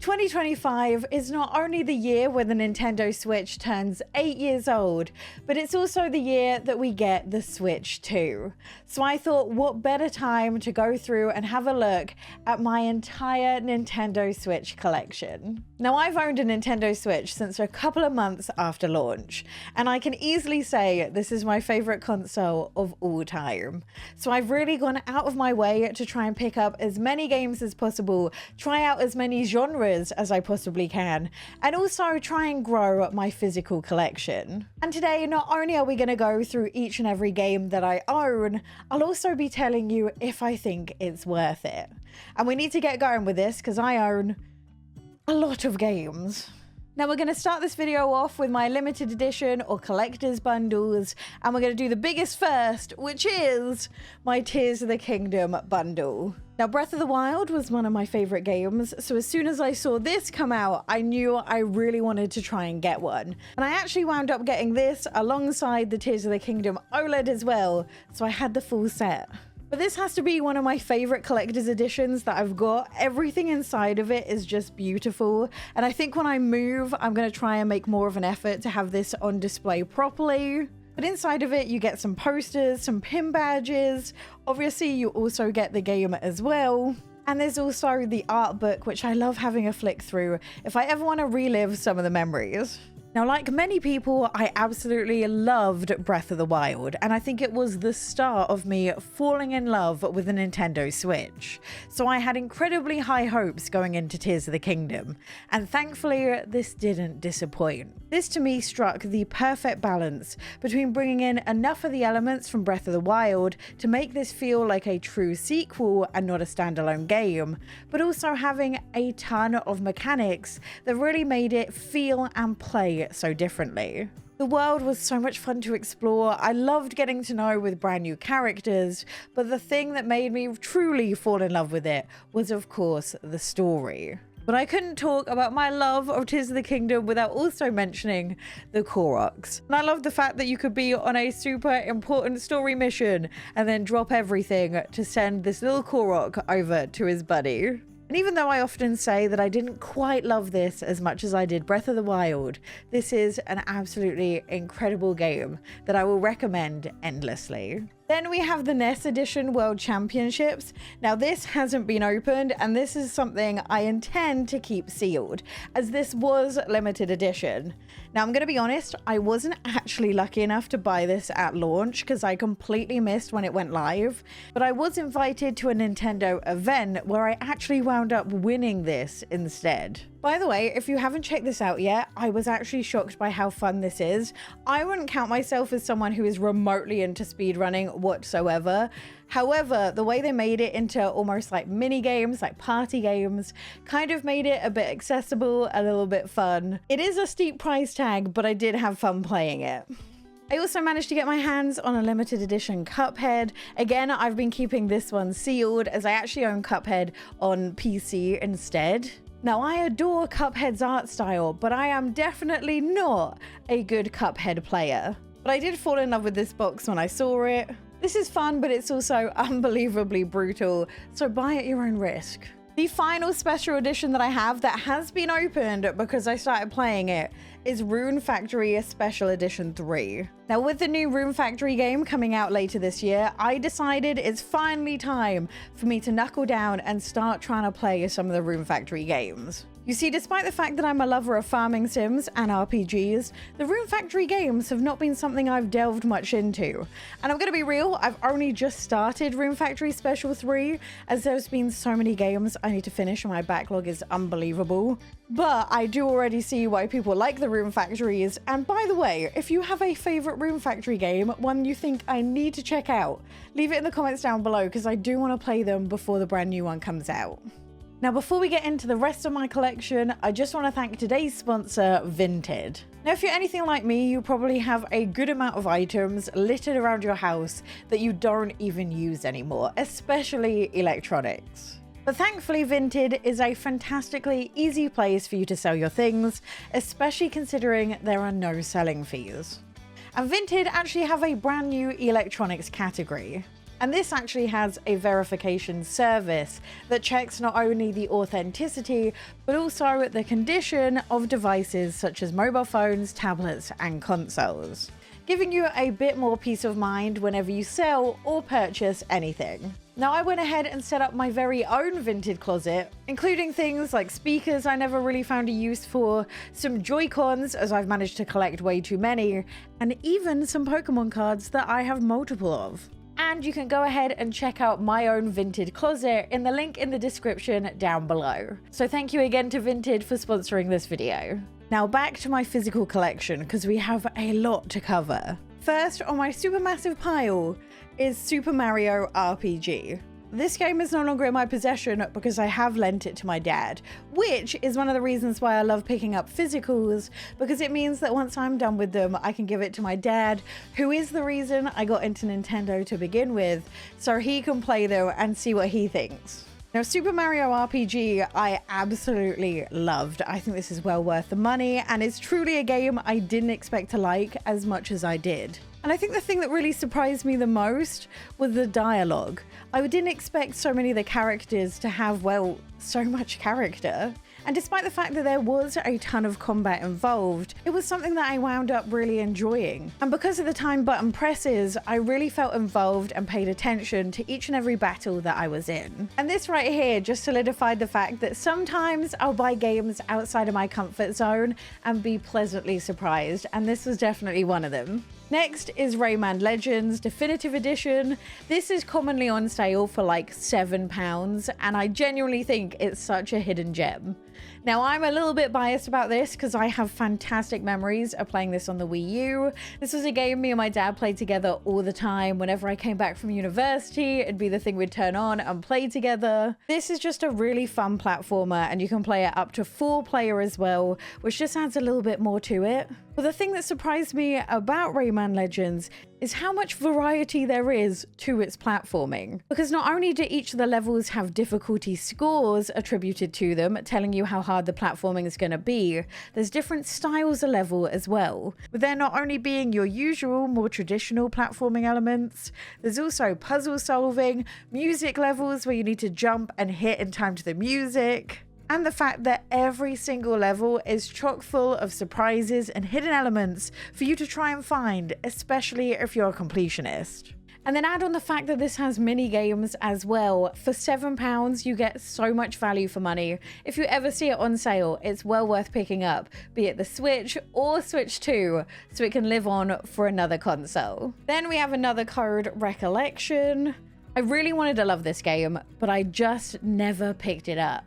2025 is not only the year when the Nintendo Switch turns 8 years old, but it's also the year that we get the Switch 2. So I thought, what better time to go through and have a look at my entire Nintendo Switch collection. Now, I've owned a Nintendo Switch since a couple of months after launch, and I can easily say this is my favorite console of all time. So I've really gone out of my way to try and pick up as many games as possible, try out as many genres as I possibly can, and also try and grow my physical collection. And today, not only are we going to go through each and every game that I own, I'll also be telling you if I think it's worth it. And we need to get going with this because I own a lot of games. Now we're going to start this video off with my limited edition or collector's bundles, and we're going to do the biggest first, which is my Tears of the Kingdom bundle. Now, Breath of the Wild was one of my favorite games, so as soon as I saw this come out, I knew I really wanted to try and get one. And I actually wound up getting this alongside the Tears of the Kingdom OLED as well, so I had the full set. But this has to be one of my favorite collector's editions that I've got. Everything inside of it is just beautiful. And I think when I move, I'm going to try and make more of an effort to have this on display properly. But inside of it, you get some posters, some pin badges. Obviously, you also get the game as well. And there's also the art book, which I love having a flick through if I ever want to relive some of the memories. Now, like many people, I absolutely loved Breath of the Wild, and I think it was the start of me falling in love with the Nintendo Switch. So I had incredibly high hopes going into Tears of the Kingdom, and thankfully, this didn't disappoint. This to me struck the perfect balance between bringing in enough of the elements from Breath of the Wild to make this feel like a true sequel and not a standalone game, but also having a ton of mechanics that really made it feel and play so differently. The world was so much fun to explore. I loved getting to know with brand new characters, but the thing that made me truly fall in love with it was, of course, the story. But I couldn't talk about my love of Tears of the Kingdom without also mentioning the Koroks. And I love the fact that you could be on a super important story mission and then drop everything to send this little Korok over to his buddy. And even though I often say that I didn't quite love this as much as I did Breath of the Wild, this is an absolutely incredible game that I will recommend endlessly. Then we have the NES Edition World Championships. Now this hasn't been opened, and this is something I intend to keep sealed, as this was limited edition. Now I'm going to be honest, I wasn't actually lucky enough to buy this at launch because I completely missed when it went live, but I was invited to a Nintendo event where I actually wound up winning this instead. By the way, if you haven't checked this out yet, I was actually shocked by how fun this is. I wouldn't count myself as someone who is remotely into speedrunning whatsoever. However, the way they made it into almost like mini games, like party games, kind of made it a bit accessible, a little bit fun. It is a steep price tag, but I did have fun playing it. I also managed to get my hands on a limited edition Cuphead. Again, I've been keeping this one sealed as I actually own Cuphead on PC instead. Now, I adore Cuphead's art style, but I am definitely not a good Cuphead player. But I did fall in love with this box when I saw it. This is fun, but it's also unbelievably brutal, so buy at your own risk. The final special edition that I have that has been opened because I started playing it is Rune Factory Special Edition 3. Now, with the new Rune Factory game coming out later this year, I decided it's finally time for me to knuckle down and start trying to play some of the Rune Factory games. You see, despite the fact that I'm a lover of farming sims and RPGs, the Rune Factory games have not been something I've delved much into. And I'm going to be real, I've only just started Rune Factory Special 3, as there's been so many games I need to finish and my backlog is unbelievable. But I do already see why people like the Rune Factories. And by the way, if you have a favorite Rune Factory game, one you think I need to check out, leave it in the comments down below because I do want to play them before the brand new one comes out. Now, before we get into the rest of my collection, I just want to thank today's sponsor, Vinted. Now, if you're anything like me, you probably have a good amount of items littered around your house that you don't even use anymore, especially electronics. But thankfully, Vinted is a fantastically easy place for you to sell your things, especially considering there are no selling fees. And Vinted actually have a brand new electronics category. And this actually has a verification service that checks not only the authenticity, but also the condition of devices such as mobile phones, tablets, and consoles, giving you a bit more peace of mind whenever you sell or purchase anything. Now, I went ahead and set up my very own Vinted closet, including things like speakers I never really found a use for, some Joy-Cons as I've managed to collect way too many, and even some Pokemon cards that I have multiple of. And you can go ahead and check out my own Vinted closet in the link in the description down below. So thank you again to Vinted for sponsoring this video. Now back to my physical collection, because we have a lot to cover. First on my supermassive pile is Super Mario RPG. This game is no longer in my possession because I have lent it to my dad, which is one of the reasons why I love picking up physicals, because it means that once I'm done with them, I can give it to my dad, who is the reason I got into Nintendo to begin with, so he can play them and see what he thinks. Now, Super Mario RPG, I absolutely loved. I think this is well worth the money, and it's truly a game I didn't expect to like as much as I did. And I think the thing that really surprised me the most was the dialogue. I didn't expect so many of the characters to have, well, so much character. And despite the fact that there was a ton of combat involved, it was something that I wound up really enjoying. And because of the time button presses, I really felt involved and paid attention to each and every battle that I was in. And this right here just solidified the fact that sometimes I'll buy games outside of my comfort zone and be pleasantly surprised, and this was definitely one of them. Next is Rayman Legends Definitive Edition. This is commonly on sale for like £7, and I genuinely think it's such a hidden gem. Now, I'm a little bit biased about this because I have fantastic memories of playing this on the Wii U. This was a game me and my dad played together all the time. Whenever I came back from university, it'd be the thing we'd turn on and play together. This is just a really fun platformer, and you can play it up to 4-player as well, which just adds a little bit more to it. But the thing that surprised me about Rayman Legends is how much variety there is to its platforming. Because not only do each of the levels have difficulty scores attributed to them, telling you how hard the platforming is going to be, there's different styles of level as well. With there not only being your usual, more traditional platforming elements, there's also puzzle solving, music levels where you need to jump and hit in time to the music, and the fact that every single level is chock full of surprises and hidden elements for you to try and find, especially if you're a completionist. And then add on the fact that this has mini games as well. For £7, you get so much value for money. If you ever see it on sale, it's well worth picking up, be it the Switch or Switch 2, so it can live on for another console. Then we have another code, Recollection. I really wanted to love this game, but I just never picked it up.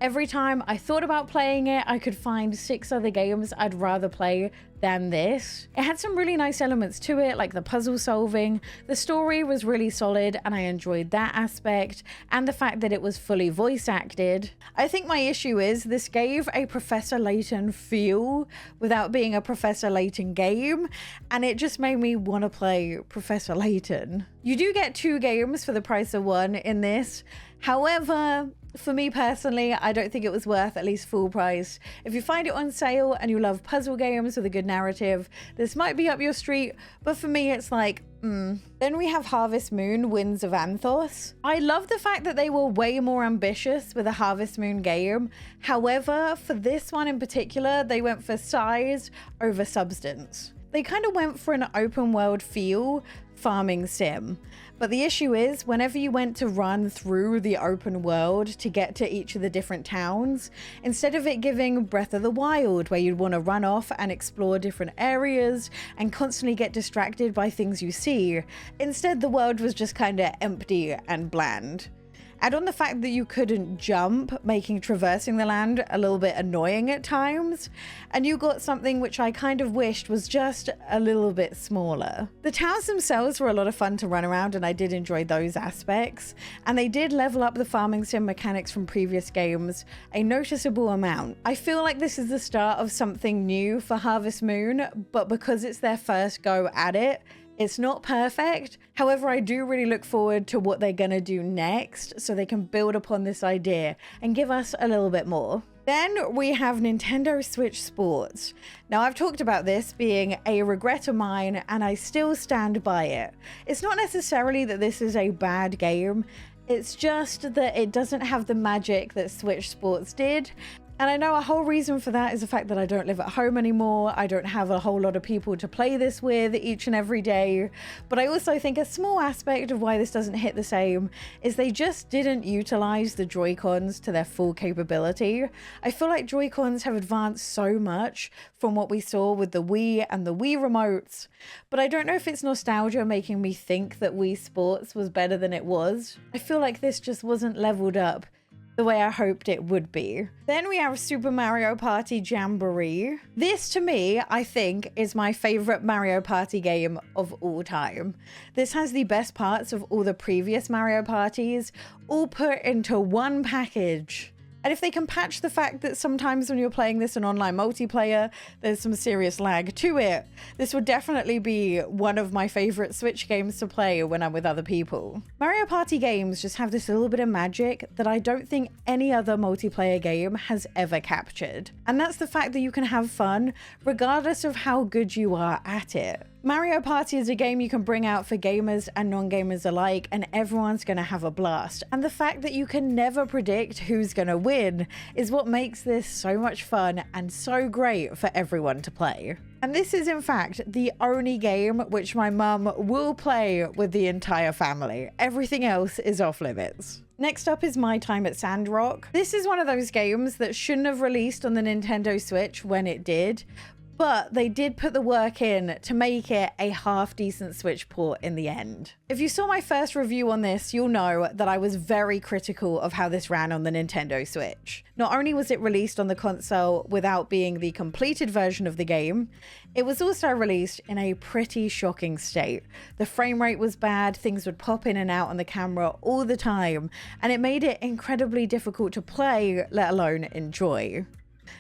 Every time I thought about playing it, I could find 6 other games I'd rather play than this. It had some really nice elements to it, like the puzzle solving. The story was really solid, and I enjoyed that aspect, and the fact that it was fully voice acted. I think my issue is this gave a Professor Layton feel without being a Professor Layton game, and it just made me want to play Professor Layton. You do get 2 games for the price of 1 in this. However, for me personally, I don't think it was worth at least full price. If you find it on sale and you love puzzle games with a good narrative, this might be up your street, but for me it's like, Then we have Harvest Moon, Winds of Anthos. I love the fact that they were way more ambitious with a Harvest Moon game. However, for this one in particular, they went for size over substance. They kind of went for an open world feel farming sim. But the issue is, whenever you went to run through the open world to get to each of the different towns, instead of it giving Breath of the Wild, where you'd want to run off and explore different areas and constantly get distracted by things you see, instead the world was just kind of empty and bland. Add on the fact that you couldn't jump, making traversing the land a little bit annoying at times, and you got something which I kind of wished was just a little bit smaller. The towns themselves were a lot of fun to run around, and I did enjoy those aspects, and they did level up the farming sim mechanics from previous games a noticeable amount. I feel like this is the start of something new for Harvest Moon, but because it's their first go at it, it's not perfect. However, I do really look forward to what they're gonna do next so they can build upon this idea and give us a little bit more. Then we have Nintendo Switch Sports. Now, I've talked about this being a regret of mine, and I still stand by it. It's not necessarily that this is a bad game, it's just that it doesn't have the magic that Switch Sports did. And I know a whole reason for that is the fact that I don't live at home anymore. I don't have a whole lot of people to play this with each and every day. But I also think a small aspect of why this doesn't hit the same is they just didn't utilize the Joy-Cons to their full capability. I feel like Joy-Cons have advanced so much from what we saw with the Wii and the Wii remotes. But I don't know if it's nostalgia making me think that Wii Sports was better than it was. I feel like this just wasn't leveled up the way I hoped it would be. Then we have Super Mario Party Jamboree. This, to me, I think is my favorite Mario Party game of all time. This has the best parts of all the previous Mario Parties, all put into one package. And if they can patch the fact that sometimes when you're playing this in online multiplayer, there's some serious lag to it, this would definitely be one of my favorite Switch games to play when I'm with other people. Mario Party games just have this little bit of magic that I don't think any other multiplayer game has ever captured. And that's the fact that you can have fun regardless of how good you are at it. Mario Party is a game you can bring out for gamers and non-gamers alike, and everyone's going to have a blast. And the fact that you can never predict who's going to win is what makes this so much fun and so great for everyone to play. And this is in fact the only game which my mum will play with the entire family. Everything else is off limits. Next up is My Time at Sandrock. This is one of those games that shouldn't have released on the Nintendo Switch when it did, but they did put the work in to make it a half-decent Switch port in the end. If you saw my first review on this, you'll know that I was very critical of how this ran on the Nintendo Switch. Not only was it released on the console without being the completed version of the game, it was also released in a pretty shocking state. The frame rate was bad, things would pop in and out on the camera all the time, and it made it incredibly difficult to play, let alone enjoy.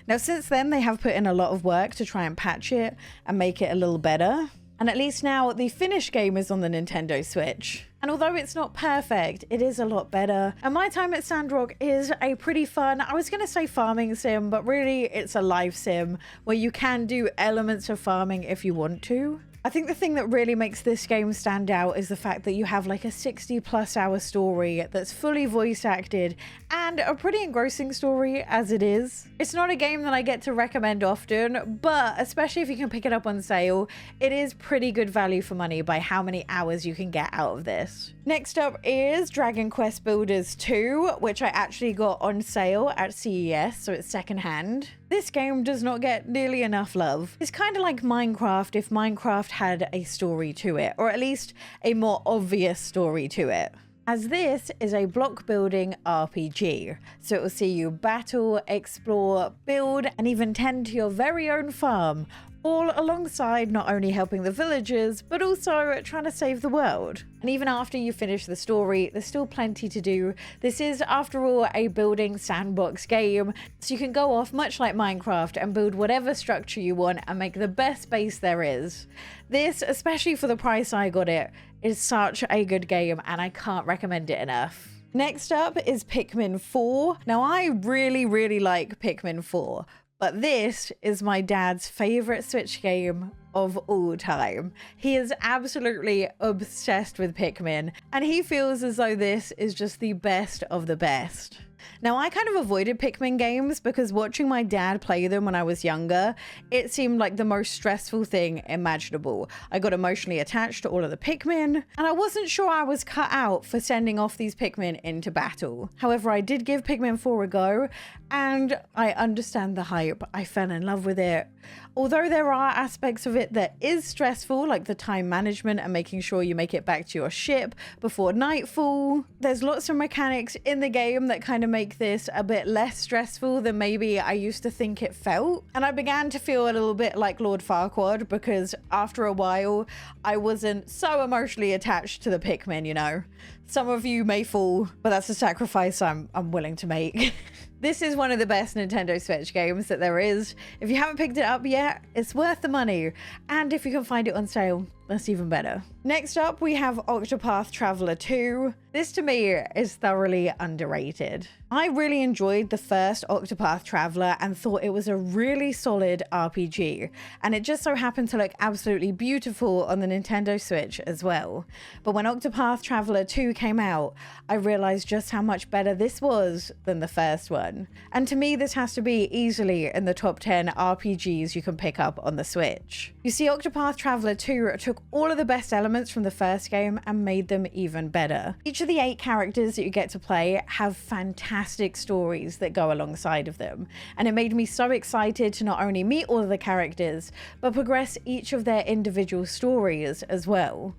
Now, since then, they have put in a lot of work to try and patch it and make it a little better. And at least now the finished game is on the Nintendo Switch. And although it's not perfect, it is a lot better. And My Time at Sandrock is a pretty fun, I was going to say farming sim, but really it's a life sim where you can do elements of farming if you want to. I think the thing that really makes this game stand out is the fact that you have like a 60+ hour story that's fully voice acted and a pretty engrossing story as it is. It's not a game that I get to recommend often, but especially if you can pick it up on sale, it is pretty good value for money by how many hours you can get out of this. Next up is Dragon Quest Builders 2, which I actually got on sale at CES, so it's secondhand. This game does not get nearly enough love. It's kind of like Minecraft if Minecraft had a story to it, or at least a more obvious story to it. As this is a block building RPG, so it will see you battle, explore, build, and even tend to your very own farm, all alongside not only helping the villagers, but also trying to save the world. And even after you finish the story, there's still plenty to do. This is, after all, a building sandbox game, so you can go off, much like Minecraft, and build whatever structure you want and make the best base there is. This, especially for the price I got it, is such a good game, and I can't recommend it enough. Next up is Pikmin 4. Now, I really like Pikmin 4. But this is my dad's favorite Switch game of all time. He is absolutely obsessed with Pikmin, and he feels as though this is just the best of the best. Now, I kind of avoided Pikmin games because watching my dad play them when I was younger, it seemed like the most stressful thing imaginable. I got emotionally attached to all of the Pikmin, and I wasn't sure I was cut out for sending off these Pikmin into battle. However, I did give Pikmin 4 a go, and I understand the hype. I fell in love with it. Although there are aspects of it that is stressful, like the time management and making sure you make it back to your ship before nightfall, there's lots of mechanics in the game that kind of make this a bit less stressful than maybe I used to think it felt. And I began to feel a little bit like Lord Farquaad because after a while, I wasn't so emotionally attached to the Pikmin, you know. Some of you may fall, but that's a sacrifice I'm willing to make. This is one of the best Nintendo Switch games that there is. If you haven't picked it up yet, it's worth the money. And if you can find it on sale, That's even better. Next up, we have Octopath Traveler 2. This to me is thoroughly underrated. I really enjoyed the first Octopath Traveler and thought it was a really solid RPG, and it just so happened to look absolutely beautiful on the Nintendo Switch as well. But when Octopath Traveler 2 came out, I realized just how much better this was than the first one. And to me, this has to be easily in the top 10 RPGs you can pick up on the Switch. You see, Octopath Traveler 2 took all of the best elements from the first game and made them even better. Each of the 8 characters that you get to play have fantastic stories that go alongside of them, and it made me so excited to not only meet all of the characters, but progress each of their individual stories as well.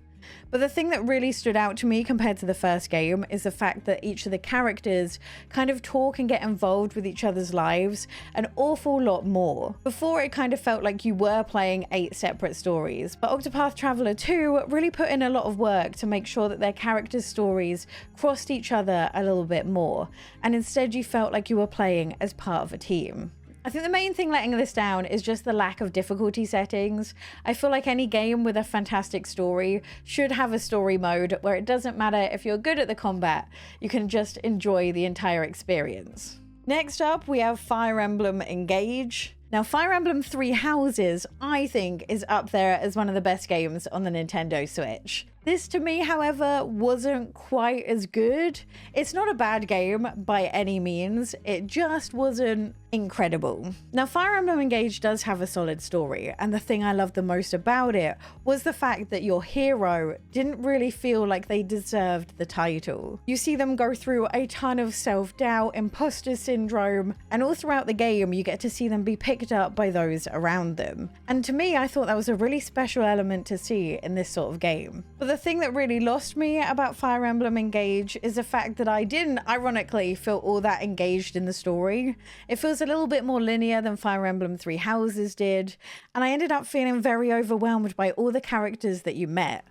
But the thing that really stood out to me compared to the first game is the fact that each of the characters kind of talk and get involved with each other's lives an awful lot more. Before, it kind of felt like you were playing 8 separate stories, but Octopath Traveler 2 really put in a lot of work to make sure that their characters' stories crossed each other a little bit more, and instead you felt like you were playing as part of a team. I think the main thing letting this down is just the lack of difficulty settings. I feel like any game with a fantastic story should have a story mode where it doesn't matter if you're good at the combat, you can just enjoy the entire experience. Next up, we have Fire Emblem Engage. Now, Fire Emblem Three Houses, I think, is up there as one of the best games on the Nintendo Switch. This, to me, however, wasn't quite as good. It's not a bad game by any means, it just wasn't incredible. Now, Fire Emblem Engage does have a solid story, and the thing I loved the most about it was the fact that your hero didn't really feel like they deserved the title. You see them go through a ton of self-doubt, imposter syndrome, and all throughout the game you get to see them be picked up by those around them. And to me, I thought that was a really special element to see in this sort of game. But the thing that really lost me about Fire Emblem Engage is the fact that I didn't, ironically, feel all that engaged in the story. It feels a little bit more linear than Fire Emblem Three Houses did, and I ended up feeling very overwhelmed by all the characters that you met.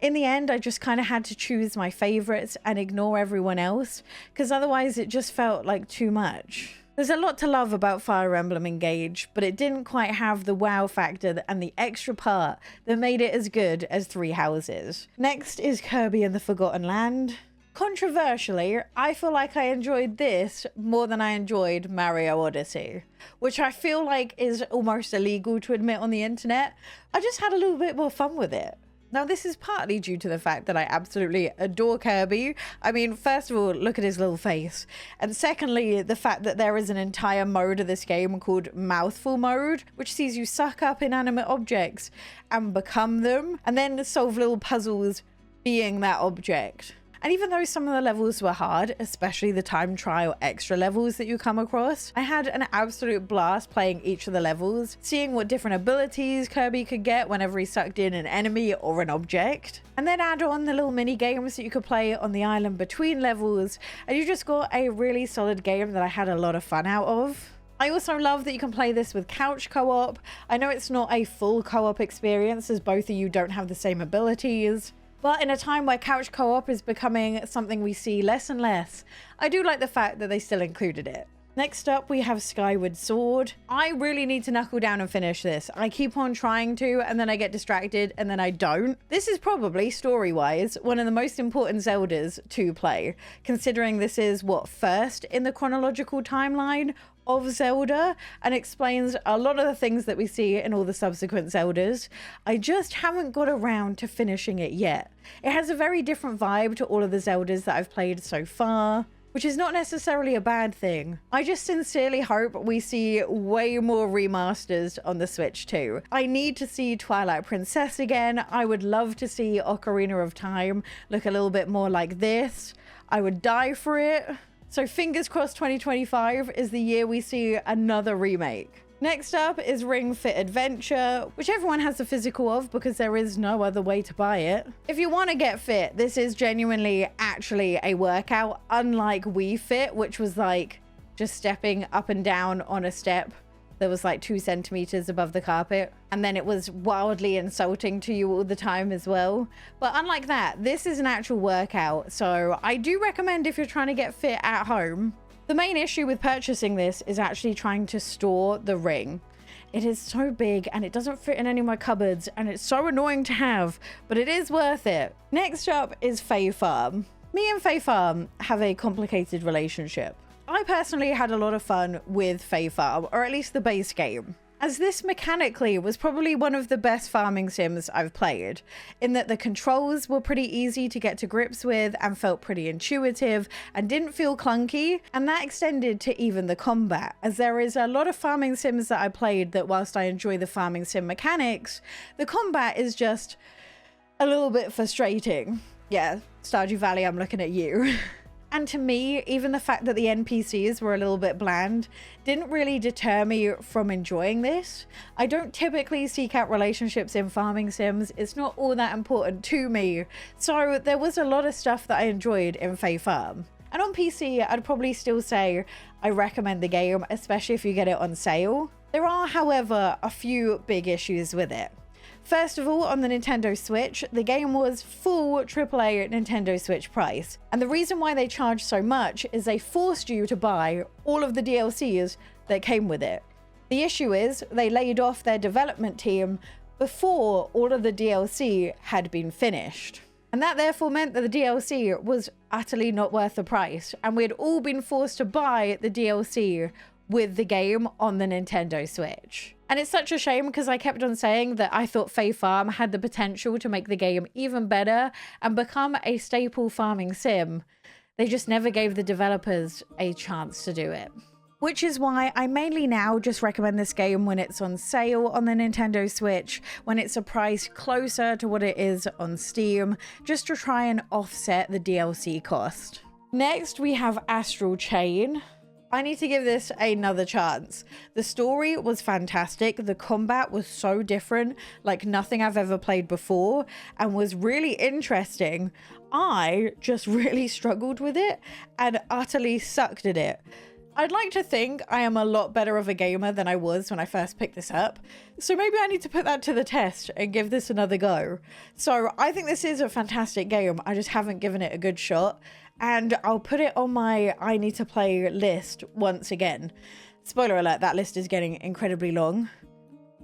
In the end, I just kind of had to choose my favorites and ignore everyone else, because otherwise it just felt like too much. There's a lot to love about Fire Emblem Engage, but it didn't quite have the wow factor and the extra part that made it as good as Three Houses. Next is Kirby and the Forgotten Land. Controversially, I feel like I enjoyed this more than I enjoyed Mario Odyssey, which I feel like is almost illegal to admit on the internet. I just had a little bit more fun with it. Now, this is partly due to the fact that I absolutely adore Kirby. I mean, first of all, look at his little face. And secondly, the fact that there is an entire mode of this game called Mouthful Mode, which sees you suck up inanimate objects and become them, and then solve little puzzles being that object. And even though some of the levels were hard, especially the time trial extra levels that you come across, I had an absolute blast playing each of the levels, seeing what different abilities Kirby could get whenever he sucked in an enemy or an object. And then add on the little mini games that you could play on the island between levels, and you just got a really solid game that I had a lot of fun out of. I also love that you can play this with couch co-op. I know it's not a full co-op experience as both of you don't have the same abilities, but in a time where couch co-op is becoming something we see less and less, I do like the fact that they still included it. Next up, we have Skyward Sword. I really need to knuckle down and finish this. I keep on trying to, and then I get distracted, and then I don't. This is probably, story-wise, one of the most important Zeldas to play, considering this is, first in the chronological timeline of Zelda, and explains a lot of the things that we see in all the subsequent Zeldas. I just haven't got around to finishing it yet. It has a very different vibe to all of the Zeldas that I've played so far, which is not necessarily a bad thing. I just sincerely hope we see way more remasters on the Switch too. I need to see Twilight Princess again. I would love to see Ocarina of Time look a little bit more like this. I would die for it. So fingers crossed 2025 is the year we see another remake. Next up is Ring Fit Adventure, which everyone has the physical of because there is no other way to buy it. If you want to get fit, this is genuinely actually a workout, unlike Wii Fit, which was like just stepping up and down on a step that was like 2 centimeters above the carpet. And then it was wildly insulting to you all the time as well. But unlike that, this is an actual workout. So I do recommend if you're trying to get fit at home. The main issue with purchasing this is actually trying to store the ring. It is so big and it doesn't fit in any of my cupboards and it's so annoying to have, but it is worth it. Next up is Fae Farm. Me and Fae Farm have a complicated relationship. I personally had a lot of fun with Fae Farm, or at least the base game, as this mechanically was probably one of the best farming sims I've played, in that the controls were pretty easy to get to grips with and felt pretty intuitive and didn't feel clunky, and that extended to even the combat, as there is a lot of farming sims that I played that whilst I enjoy the farming sim mechanics, the combat is just a little bit frustrating. Yeah, Stardew Valley, I'm looking at you. And to me, even the fact that the NPCs were a little bit bland didn't really deter me from enjoying this. I don't typically seek out relationships in farming sims. It's not all that important to me. So there was a lot of stuff that I enjoyed in Fae Farm. And on PC, I'd probably still say I recommend the game, especially if you get it on sale. There are, however, a few big issues with it. First of all, on the Nintendo Switch, the game was full AAA Nintendo Switch price. And the reason why they charged so much is they forced you to buy all of the DLCs that came with it. The issue is they laid off their development team before all of the DLC had been finished. And that therefore meant that the DLC was utterly not worth the price. And we had all been forced to buy the DLC with the game on the Nintendo Switch. And it's such a shame because I kept on saying that I thought Fae Farm had the potential to make the game even better and become a staple farming sim. They just never gave the developers a chance to do it. Which is why I mainly now just recommend this game when it's on sale on the Nintendo Switch, when it's a price closer to what it is on Steam, just to try and offset the DLC cost. Next, we have Astral Chain. I need to give this another chance. The story was fantastic. The combat was so different, like nothing I've ever played before, and was really interesting. I just really struggled with it and utterly sucked at it. I'd like to think I am a lot better of a gamer than I was when I first picked this up, so maybe I need to put that to the test and give this another go. So I think this is a fantastic game. I just haven't given it a good shot. And I'll put it on my I need to play list once again. Spoiler alert, that list is getting incredibly long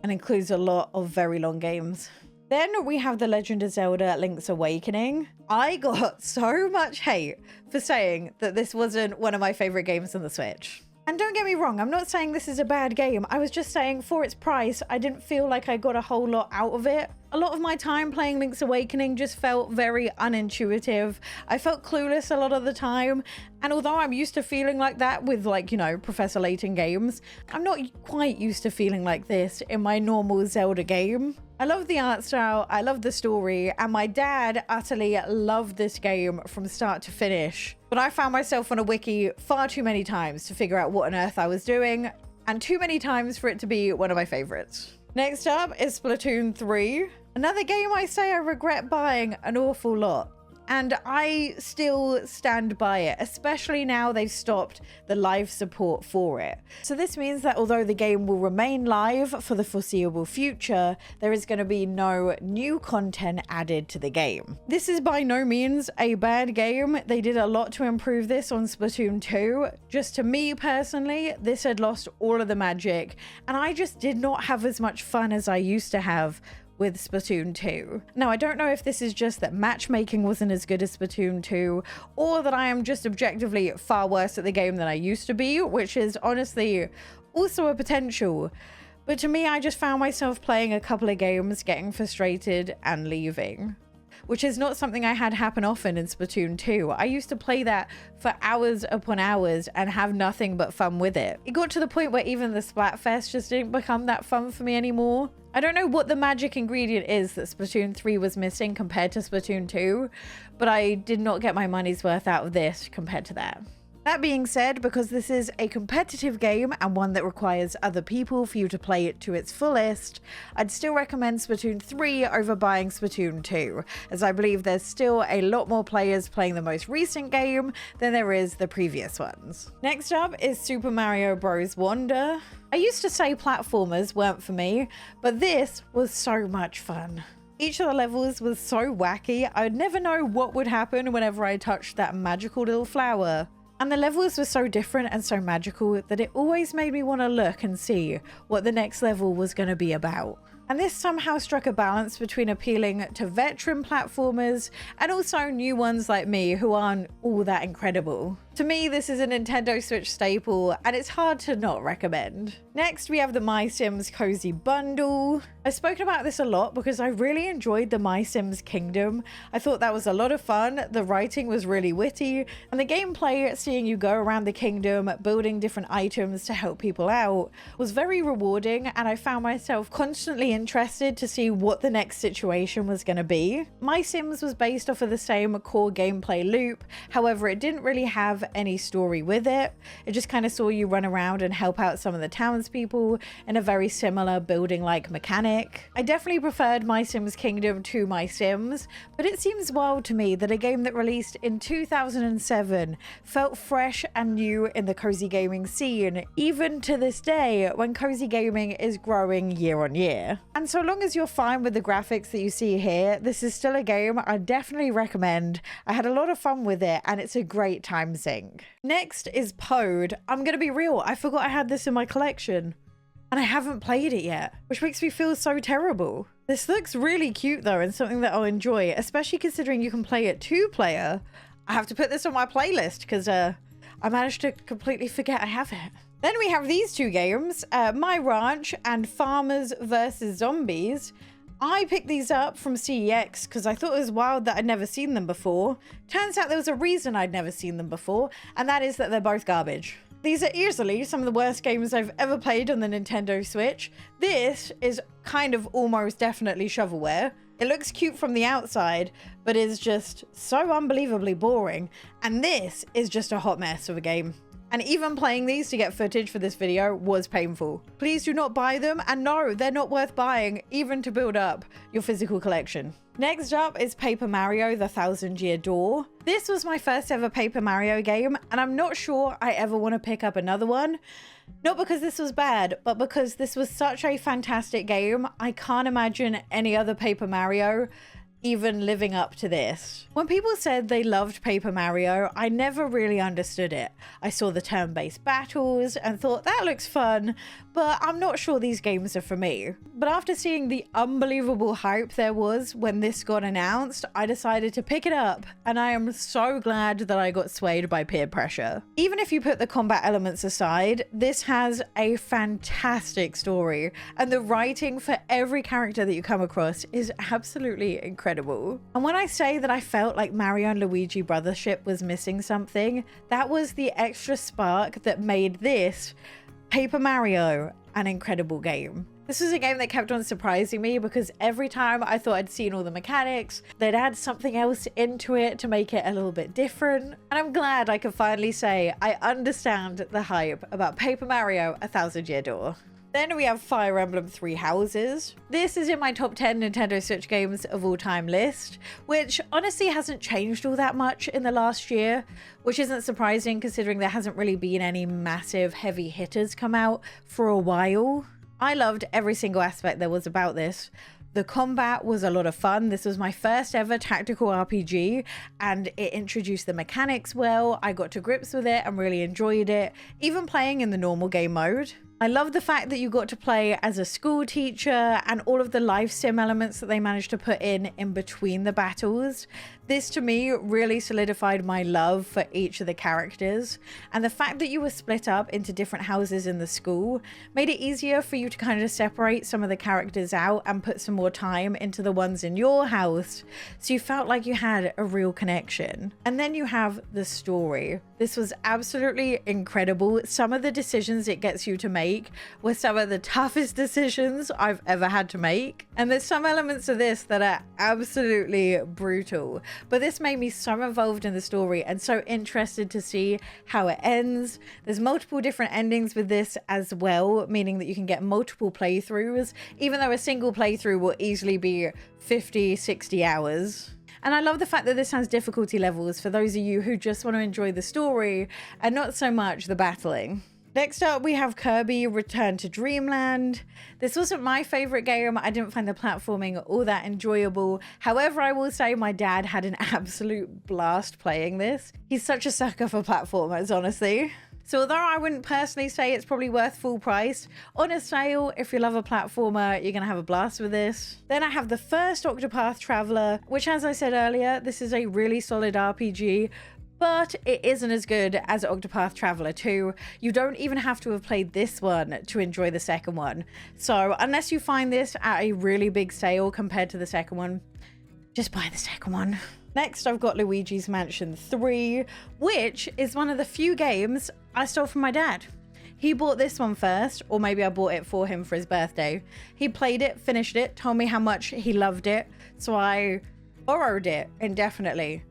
and includes a lot of very long games. Then we have The Legend of Zelda Link's Awakening. I got so much hate for saying that this wasn't one of my favorite games on the Switch. And don't get me wrong, I'm not saying this is a bad game. I was just saying for its price, I didn't feel like I got a whole lot out of it. A lot of my time playing Link's Awakening just felt very unintuitive. I felt clueless a lot of the time. And although I'm used to feeling like that with, like, you know, Professor Layton games, I'm not quite used to feeling like this in my normal Zelda game. I love the art style, I love the story, and my dad utterly loved this game from start to finish. But I found myself on a wiki far too many times to figure out what on earth I was doing, and too many times for it to be one of my favorites. Next up is Splatoon 3. Another game I say I regret buying an awful lot. And I still stand by it, especially now they've stopped the live support for it. So this means that although the game will remain live for the foreseeable future, there is going to be no new content added to the game. This is by no means a bad game. They did a lot to improve this on Splatoon 2. Just to me personally, this had lost all of the magic, and I just did not have as much fun as I used to have with Splatoon 2. Now, I don't know if this is just that matchmaking wasn't as good as Splatoon 2, or that I am just objectively far worse at the game than I used to be, which is honestly also a potential. But to me, I just found myself playing a couple of games, getting frustrated and leaving, which is not something I had happen often in Splatoon 2. I used to play that for hours upon hours and have nothing but fun with it. It got to the point where even the Splatfest just didn't become that fun for me anymore. I don't know what the magic ingredient is that Splatoon 3 was missing compared to Splatoon 2, but I did not get my money's worth out of this compared to that. That being said, because this is a competitive game and one that requires other people for you to play it to its fullest, I'd still recommend Splatoon 3 over buying Splatoon 2, as I believe there's still a lot more players playing the most recent game than there is the previous ones. Next up is Super Mario Bros. Wonder. I used to say platformers weren't for me, but this was so much fun. Each of the levels was so wacky, I would never know what would happen whenever I touched that magical little flower. And the levels were so different and so magical that it always made me want to look and see what the next level was going to be about. And this somehow struck a balance between appealing to veteran platformers and also new ones like me who aren't all that incredible. To me, this is a Nintendo Switch staple, and it's hard to not recommend. Next, we have the My Sims Cozy Bundle. I've spoken about this a lot because I really enjoyed the My Sims Kingdom. I thought that was a lot of fun, the writing was really witty, and the gameplay, seeing you go around the kingdom, building different items to help people out, was very rewarding, and I found myself constantly interested to see what the next situation was going to be. My Sims was based off of the same core gameplay loop, however, it didn't really have any story with it. It just kind of saw you run around and help out some of the townspeople in a very similar building like mechanic. I definitely preferred My Sims Kingdom to My Sims, but it seems wild to me that a game that released in 2007 felt fresh and new in the cozy gaming scene, even to this day when cozy gaming is growing year on year. And so long as you're fine with the graphics that you see here, this is still a game I definitely recommend. I had a lot of fun with it and it's a great time sink. Next is Pod. I'm gonna be real, I forgot I had this in my collection and I haven't played it yet, which makes me feel so terrible. This looks really cute though and something that I'll enjoy, especially considering you can play it 2-player. I have to put this on my playlist because I managed to completely forget I have it. Then we have these two games, My Ranch and Farmers vs. Zombies. I picked these up from CEX because I thought it was wild that I'd never seen them before. Turns out there was a reason I'd never seen them before, and that is that they're both garbage. These are easily some of the worst games I've ever played on the Nintendo Switch. This is kind of almost definitely shovelware. It looks cute from the outside, but is just so unbelievably boring. And this is just a hot mess of a game. And even playing these to get footage for this video was painful. Please do not buy them, and no, they're not worth buying, even to build up your physical collection. Next up is Paper Mario: The Thousand Year Door. This was my first ever Paper Mario game, and I'm not sure I ever want to pick up another one. Not because this was bad, but because this was such a fantastic game. I can't imagine any other Paper Mario even living up to this. When people said they loved Paper Mario, I never really understood it. I saw the turn-based battles and thought that looks fun, but I'm not sure these games are for me. But after seeing the unbelievable hype there was when this got announced, I decided to pick it up, and I am so glad that I got swayed by peer pressure. Even if you put the combat elements aside, this has a fantastic story, and the writing for every character that you come across is absolutely incredible. And when I say that I felt like Mario and Luigi Brothership was missing something, that was the extra spark that made this Paper Mario an incredible game. This was a game that kept on surprising me because every time I thought I'd seen all the mechanics, they'd add something else into it to make it a little bit different. And I'm glad I could finally say I understand the hype about Paper Mario: A Thousand Year Door. Then we have Fire Emblem Three Houses. This is in my top 10 Nintendo Switch games of all time list, which honestly hasn't changed all that much in the last year, which isn't surprising considering there hasn't really been any massive heavy hitters come out for a while. I loved every single aspect there was about this. The combat was a lot of fun. This was my first ever tactical RPG and it introduced the mechanics well. I got to grips with it and really enjoyed it, even playing in the normal game mode. I love the fact that you got to play as a school teacher and all of the life sim elements that they managed to put in between the battles. This to me really solidified my love for each of the characters, and the fact that you were split up into different houses in the school made it easier for you to kind of separate some of the characters out and put some more time into the ones in your house, so you felt like you had a real connection. And then you have the story. This was absolutely incredible. Some of the decisions it gets you to make were some of the toughest decisions I've ever had to make, and there's some elements of this that are absolutely brutal. But this made me so involved in the story and so interested to see how it ends. There's multiple different endings with this as well, meaning that you can get multiple playthroughs, even though a single playthrough will easily be 50-60 hours. And I love the fact that this has difficulty levels for those of you who just want to enjoy the story and not so much the battling. Next up, we have Kirby Return to Dreamland. This wasn't my favorite game. I didn't find the platforming all that enjoyable. However, I will say my dad had an absolute blast playing this. He's such a sucker for platformers, honestly. So although I wouldn't personally say it's probably worth full price, on a sale, if you love a platformer, you're gonna have a blast with this. Then I have the first Octopath Traveler, which, as I said earlier, this is a really solid RPG, but it isn't as good as Octopath Traveler 2. You don't even have to have played this one to enjoy the second one. So unless you find this at a really big sale compared to the second one, just buy the second one. Next, I've got Luigi's Mansion 3, which is one of the few games I stole from my dad. He bought this one first, or maybe I bought it for him for his birthday. He played it, finished it, told me how much he loved it, so I borrowed it indefinitely.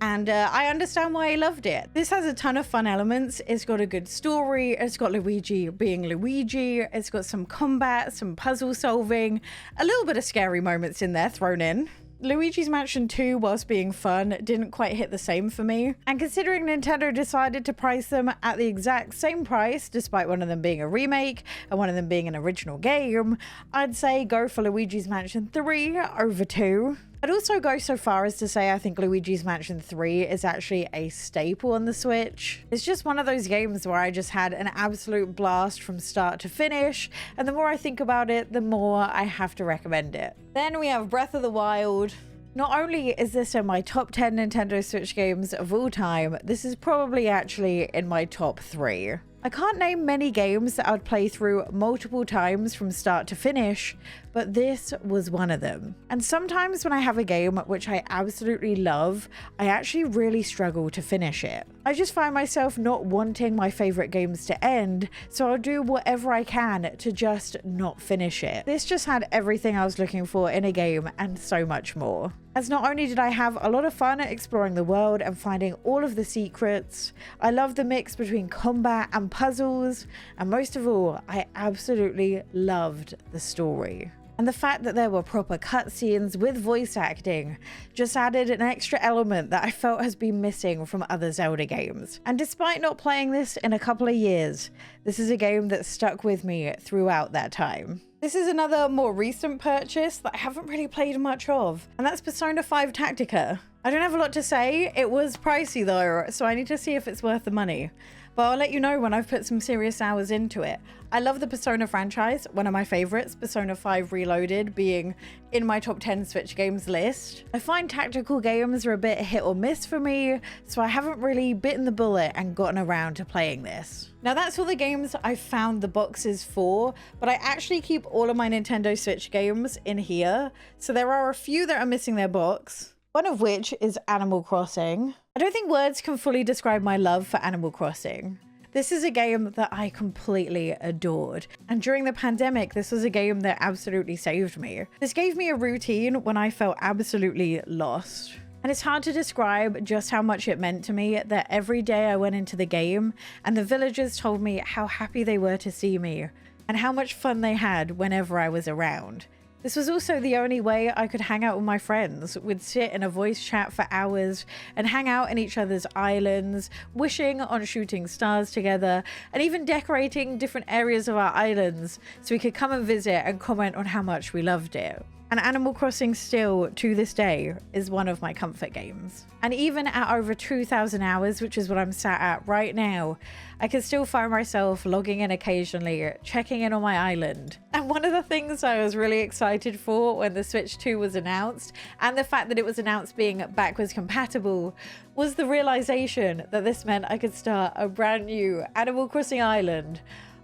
And I understand why he loved it. This has a ton of fun elements. It's got a good story. It's got Luigi being Luigi. It's got some combat, some puzzle solving, a little bit of scary moments in there thrown in. Luigi's Mansion 2, whilst being fun, didn't quite hit the same for me. And considering Nintendo decided to price them at the exact same price, despite one of them being a remake and one of them being an original game, I'd say go for Luigi's Mansion 3 over 2. I'd also go so far as to say I think Luigi's Mansion 3 is actually a staple on the Switch. It's just one of those games where I just had an absolute blast from start to finish, and the more I think about it, the more I have to recommend it. Then we have Breath of the Wild. Not only is this in my top 10 Nintendo Switch games of all time, this is probably actually in my top 3. I can't name many games that I'd play through multiple times from start to finish, but this was one of them. And sometimes when I have a game which I absolutely love, I actually really struggle to finish it. I just find myself not wanting my favorite games to end, so I'll do whatever I can to just not finish it. This just had everything I was looking for in a game and so much more. As not only did I have a lot of fun exploring the world and finding all of the secrets, I love the mix between combat and puzzles, and most of all, I absolutely loved the story. And the fact that there were proper cutscenes with voice acting just added an extra element that I felt has been missing from other Zelda games. And despite not playing this in a couple of years, this is a game that stuck with me throughout that time. This is another more recent purchase that I haven't really played much of, and that's Persona 5 Tactica. I don't have a lot to say. It was pricey though, so I need to see if it's worth the money. But I'll let you know when I've put some serious hours into it. I love the Persona franchise, one of my favorites, Persona 5 Reloaded being in my top 10 Switch games list. I find tactical games are a bit hit or miss for me, so I haven't really bitten the bullet and gotten around to playing this. Now that's all the games I've found the boxes for, but I actually keep all of my Nintendo Switch games in here, so there are a few that are missing their box. One of which is Animal Crossing. I don't think words can fully describe my love for Animal Crossing. This is a game that I completely adored. And during the pandemic, this was a game that absolutely saved me. This gave me a routine when I felt absolutely lost. And it's hard to describe just how much it meant to me that every day I went into the game and the villagers told me how happy they were to see me and how much fun they had whenever I was around. This was also the only way I could hang out with my friends. We'd sit in a voice chat for hours and hang out in each other's islands, wishing on shooting stars together, and even decorating different areas of our islands so we could come and visit and comment on how much we loved it. And Animal Crossing still, to this day, is one of my comfort games. And even at over 2,000 hours, which is what I'm sat at right now, I can still find myself logging in occasionally, checking in on my island. And one of the things I was really excited for when the Switch 2 was announced, and the fact that it was announced being backwards compatible, was the realization that this meant I could start a brand new Animal Crossing island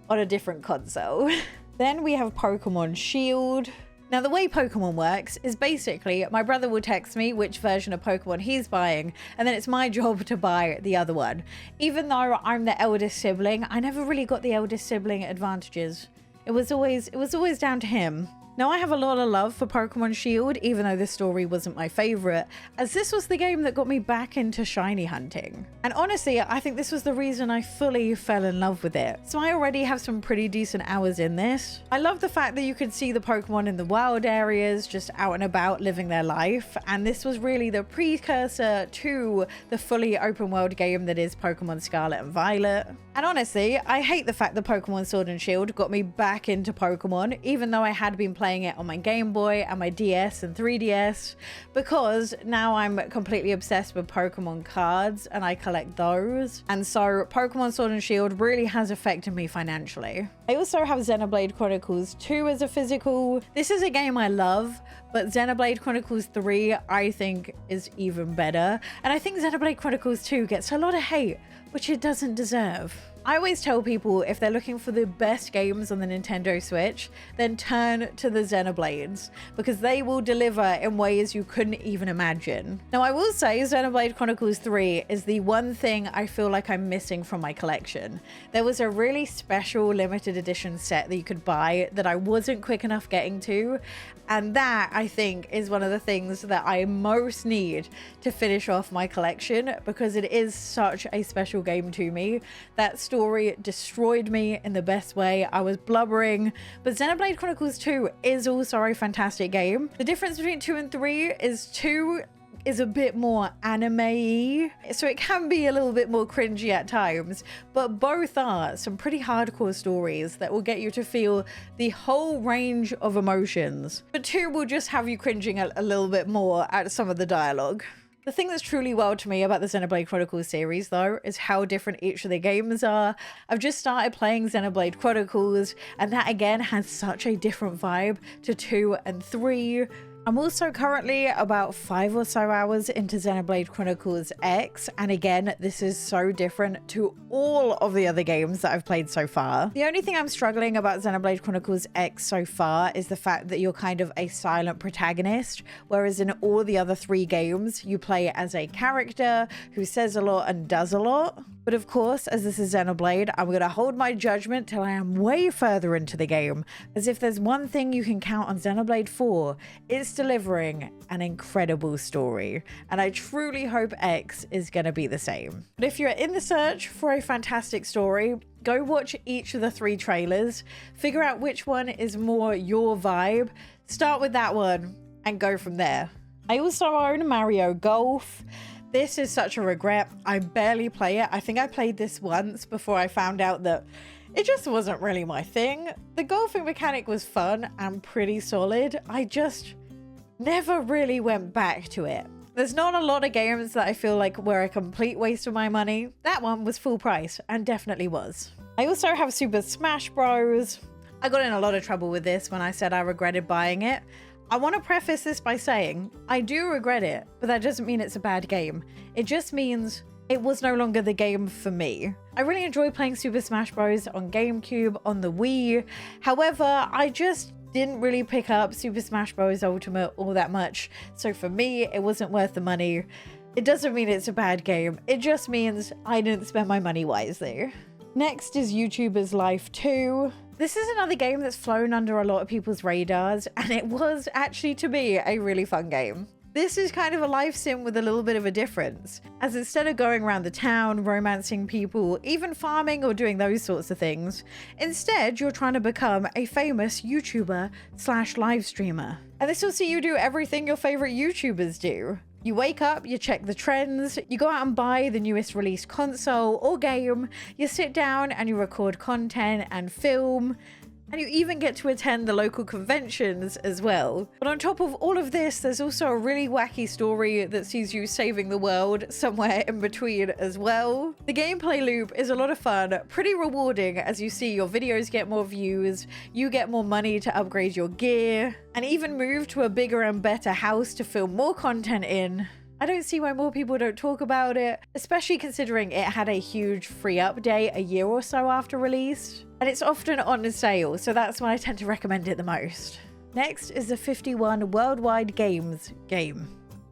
on a different console. Then we have Pokemon Shield. Now, the way Pokemon works is basically my brother will text me which version of Pokemon he's buying, and then it's my job to buy the other one. Even though I'm the eldest sibling, I never really got the eldest sibling advantages. It was always down to him. Now, I have a lot of love for Pokemon Shield, even though the story wasn't my favorite, as this was the game that got me back into shiny hunting. And honestly, I think this was the reason I fully fell in love with it. So I already have some pretty decent hours in this. I love the fact that you could see the Pokemon in the wild areas, just out and about living their life. And this was really the precursor to the fully open world game that is Pokemon Scarlet and Violet. And honestly, I hate the fact that Pokemon Sword and Shield got me back into Pokemon, even though I had been playing it on my Game Boy and my DS and 3DS, because now I'm completely obsessed with Pokemon cards and I collect those. And so Pokemon Sword and Shield really has affected me financially. I also have Xenoblade Chronicles 2 as a physical. This is a game I love, but Xenoblade Chronicles 3 I think is even better. And I think Xenoblade Chronicles 2 gets a lot of hate, which it doesn't deserve. I always tell people if they're looking for the best games on the Nintendo Switch, then turn to the Xenoblades, because they will deliver in ways you couldn't even imagine. Now, I will say Xenoblade Chronicles 3 is the one thing I feel like I'm missing from my collection. There was a really special limited edition set that you could buy that I wasn't quick enough getting to, and that, I think, is one of the things that I most need to finish off my collection, because it is such a special game to me. That story destroyed me in the best way. I was blubbering, but Xenoblade Chronicles 2 is also a fantastic game. The difference between 2 and 3 is 2 is a bit more anime-y, so it can be a little bit more cringy at times, but both are some pretty hardcore stories that will get you to feel the whole range of emotions. But 2 will just have you cringing a little bit more at some of the dialogue. The thing that's truly wild to me about the Xenoblade Chronicles series, though, is how different each of the games are. I've just started playing Xenoblade Chronicles, and that again has such a different vibe to 2 and 3. I'm also currently about 5 or so hours into Xenoblade Chronicles X, and again, this is so different to all of the other games that I've played so far. The only thing I'm struggling about Xenoblade Chronicles X so far is the fact that you're kind of a silent protagonist, whereas in all the other 3 games, you play as a character who says a lot and does a lot. But of course, as this is Xenoblade, I'm going to hold my judgment till I am way further into the game, as if there's one thing you can count on Xenoblade 4, it's delivering an incredible story. And I truly hope X is going to be the same. But if you're in the search for a fantastic story, go watch each of the 3 trailers, figure out which one is more your vibe, start with that one, and go from there. I also own Mario Golf. This is such a regret. I barely play it. I think I played this once before I found out that it just wasn't really my thing. The golfing mechanic was fun and pretty solid. I just never really went back to it. There's not a lot of games that I feel like were a complete waste of my money. That one was full price and definitely was. I also have Super Smash Bros. I got in a lot of trouble with this when I said I regretted buying it. I want to preface this by saying I do regret it, but that doesn't mean it's a bad game. It just means it was no longer the game for me. I really enjoy playing Super Smash Bros. On GameCube, on the Wii. However, I just didn't really pick up Super Smash Bros. Ultimate all that much. So for me, it wasn't worth the money. It doesn't mean it's a bad game. It just means I didn't spend my money wisely. Next is YouTuber's Life 2. This is another game that's flown under a lot of people's radars, and it was actually, to me, a really fun game. This is kind of a life sim with a little bit of a difference, as instead of going around the town, romancing people, even farming or doing those sorts of things, instead you're trying to become a famous YouTuber/live streamer. And this will see you do everything your favorite YouTubers do. You wake up, you check the trends, you go out and buy the newest released console or game, you sit down and you record content and film, and you even get to attend the local conventions as well. But on top of all of this, there's also a really wacky story that sees you saving the world somewhere in between as well. The gameplay loop is a lot of fun, pretty rewarding as you see your videos get more views, you get more money to upgrade your gear, and even move to a bigger and better house to film more content in. I don't see why more people don't talk about it, especially considering it had a huge free update a year or so after release. And it's often on sale, so that's when I tend to recommend it the most. Next is the 51 Worldwide Games game.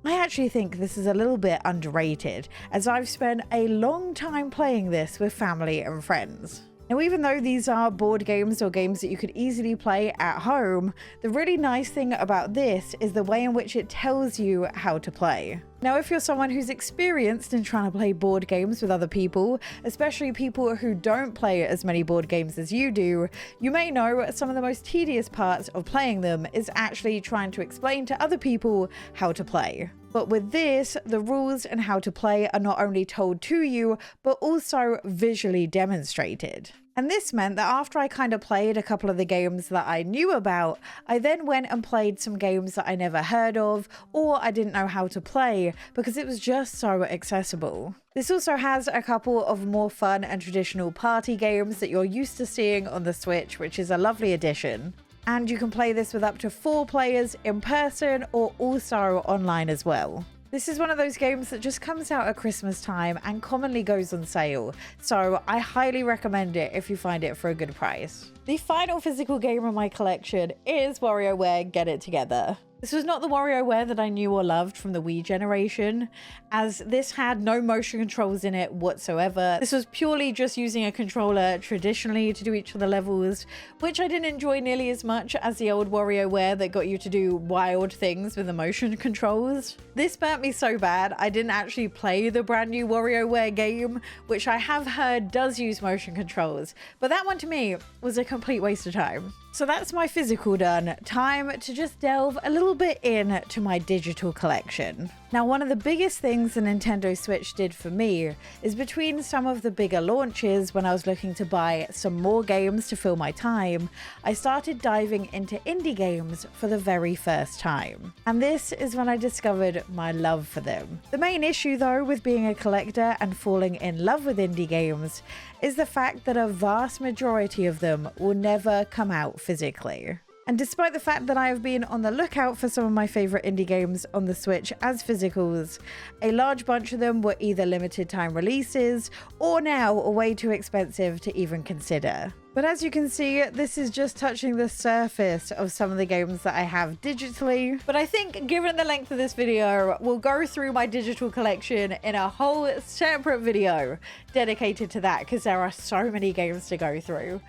I actually think this is a little bit underrated, as I've spent a long time playing this with family and friends. Now, even though these are board games or games that you could easily play at home, the really nice thing about this is the way in which it tells you how to play. Now, if you're someone who's experienced in trying to play board games with other people, especially people who don't play as many board games as you do, you may know some of the most tedious parts of playing them is actually trying to explain to other people how to play. But with this, the rules and how to play are not only told to you, but also visually demonstrated. And this meant that after I kind of played a couple of the games that I knew about, I then went and played some games that I never heard of or I didn't know how to play because it was just so accessible. This also has a couple of more fun and traditional party games that you're used to seeing on the Switch, which is a lovely addition. And you can play this with up to 4 players in person or also online as well. This is one of those games that just comes out at Christmas time and commonly goes on sale, so I highly recommend it if you find it for a good price. The final physical game in my collection is WarioWare Get It Together. This was not the WarioWare that I knew or loved from the Wii generation, as this had no motion controls in it whatsoever. This was purely just using a controller traditionally to do each of the levels, which I didn't enjoy nearly as much as the old WarioWare that got you to do wild things with the motion controls. This burnt me so bad, I didn't actually play the brand new WarioWare game, which I have heard does use motion controls, but that one to me was a complete waste of time. So that's my physical done. Time to just delve a little bit into my digital collection. Now, one of the biggest things the Nintendo Switch did for me is between some of the bigger launches when I was looking to buy some more games to fill my time, I started diving into indie games for the very first time. And this is when I discovered my love for them. The main issue though with being a collector and falling in love with indie games is the fact that a vast majority of them will never come out physically. And despite the fact that I have been on the lookout for some of my favorite indie games on the Switch as physicals, a large bunch of them were either limited time releases or now way too expensive to even consider. But as you can see, this is just touching the surface of some of the games that I have digitally. But I think given the length of this video, we'll go through my digital collection in a whole separate video dedicated to that because there are so many games to go through.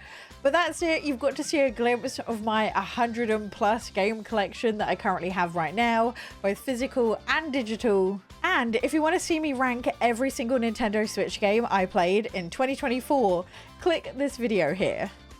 But that's it. You've got to see a glimpse of my 100+ game collection that I currently have right now, both physical and digital. And if you want to see me rank every single Nintendo Switch game I played in 2024, click this video here.